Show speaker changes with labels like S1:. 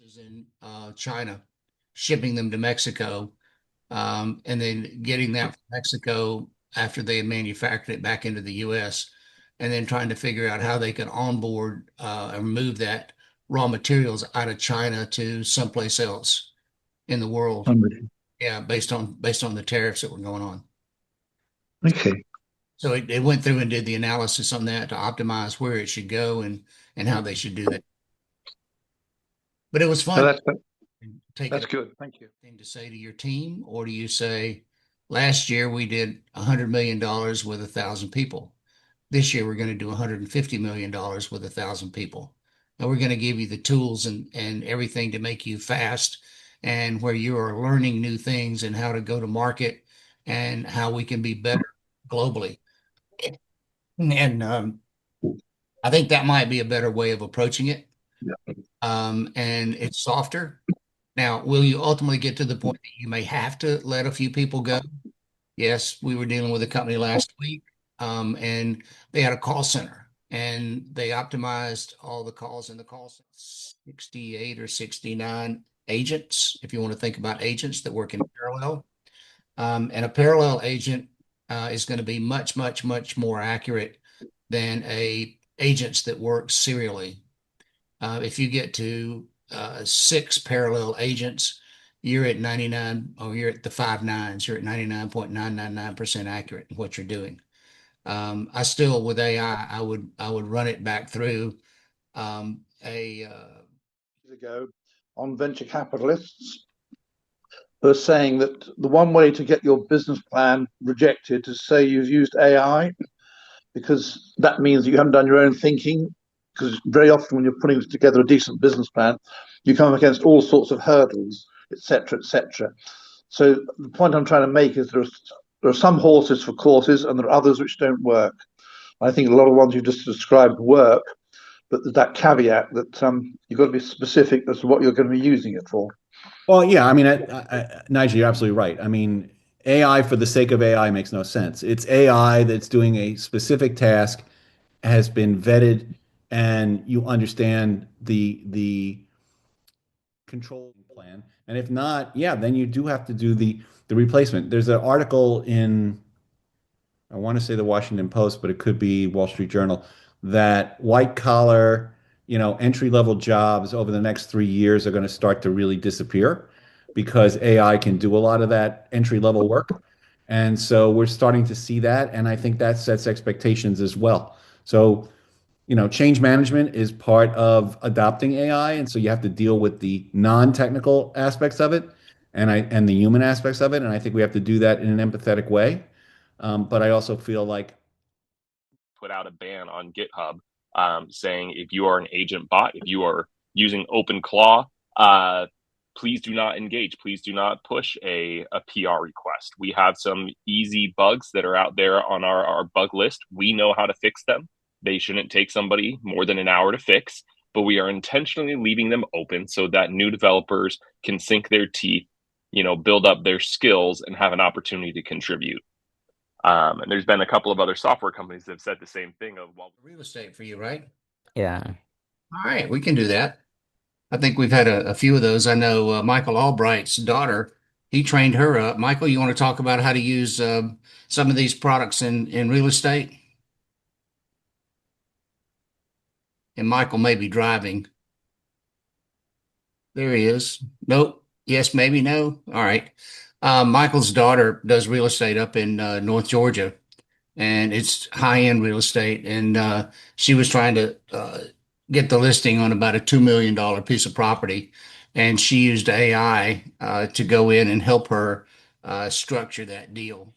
S1: is in China, shipping them to Mexico, and then getting that from Mexico after they had manufactured it back into the U.S., and then trying to figure out how they can onboard and move that raw materials out of China to someplace else in the world.
S2: I'm with you.
S1: Yeah, based on the tariffs that were going on.
S2: Okay.
S1: So it went through and did the analysis on that to optimize where it should go and how they should do that. But it was
S2: No,
S1: fun. Take
S2: that's
S1: it
S2: good. Thank you.
S1: thing to say to your team, or do you say, last year we did $100 million with 1,000 people. This year we're going to do $150 million with 1,000 people. And we're going to give you the tools and everything to make you fast and where you are learning new things and how to go to market and how we can be better globally. And I think that might be a better way of approaching it.
S2: Yeah.
S1: And it's softer. Now, will you ultimately get to the point that you may have to let a few people go? Yes, we were dealing with a company last week, and they had a call center, and they optimized all the calls in the call center. 68 or 69 agents, if you want to think about agents that work in parallel. And a parallel agent is going to be much, much, much more accurate than a agents that work serially. If you get to six parallel agents, you're at 99, or you're at the five nines, you're at 99.999% accurate in what you're doing. I still, with AI, I would run it back through a
S2: Ago on venture capitalists who are saying that the one way to get your business plan rejected is say you've used AI, because that means that you haven't done your own thinking. Because very often when you're putting together a decent business plan, you come up against all sorts of hurdles, etc., etc. So the point I'm trying to make is there are some horses for courses and there are others which don't work. I think a lot of ones you just described work, but there's that caveat that you've got to be specific as to what you're going to be using it for.
S3: Well, yeah, I mean, Nigel, you're absolutely right. I mean, AI for the sake of AI makes no sense. It's AI that's doing a specific task, has been vetted, and you understand the control plan. And if not, yeah, then you do have to do the replacement. There's an article in, I want to say the Washington Post, but it could be Wall Street Journal, that white collar, entry level jobs over the next 3 years are going to start to really disappear because AI can do a lot of that entry level work. And so we're starting to see that. And I think that sets expectations as well. So, change management is part of adopting AI. And so you have to deal with the non-technical aspects of it and the human aspects of it. And I think we have to do that in an empathetic way. But I also feel like
S4: put out a ban on GitHub saying if you are an agent bot, if you are using OpenClaw, please do not engage. Please do not push a PR request. We have some easy bugs that are out there on our bug list. We know how to fix them. They shouldn't take somebody more than an hour to fix, but we are intentionally leaving them open so that new developers can sink their teeth, build up their skills and have an opportunity to contribute. And there's been a couple of other software companies that have said the same thing of, well,
S1: real estate for you, right?
S5: Yeah.
S1: All right, we can do that. I think we've had a few of those. I know Michael Albright's daughter, he trained her up. Michael, you want to talk about how to use some of these products in real estate? And Michael may be driving. There he is. Nope. Yes, maybe no. All right. Michael's daughter does real estate up in North Georgia, and it's high-end real estate. And she was trying to get the listing on about a $2 million piece of property, and she used AI to go in and help her structure that deal.